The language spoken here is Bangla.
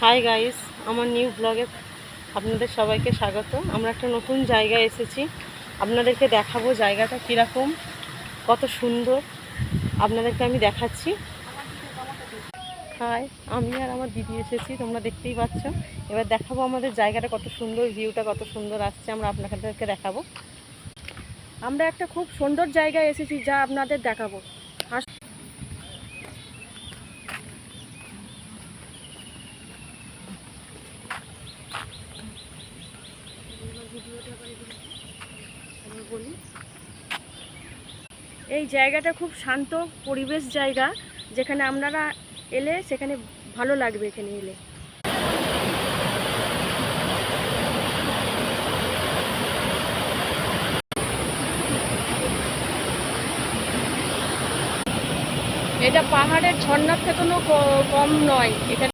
হাই গাইস, আমার নিউ ব্লগে আপনাদের সবাইকে স্বাগত। আমরা একটা নতুন জায়গায় এসেছি, আপনাদেরকে দেখাবো জায়গাটা কীরকম, কত সুন্দর আপনাদেরকে আমি দেখাচ্ছি। হাই, আমি আর আমার দিদি এসেছি, তোমরা দেখতেই পাচ্ছ। এবার দেখাবো আমাদের জায়গাটা কত সুন্দর, ভিউটা কত সুন্দর আসছে, আমরা আপনাদেরকে দেখাবো। আমরা একটা খুব সুন্দর জায়গায় এসেছি, যা আপনাদের দেখাবো। এই জায়গাটা খুব শান্ত পরিবেশ জায়গা, যেখানে আপনারা এলে সেখানে ভালো লাগবে। এখানে এলে এটা পাহাড়ের ঝর্ণার থেকেও কম নয়। এখানে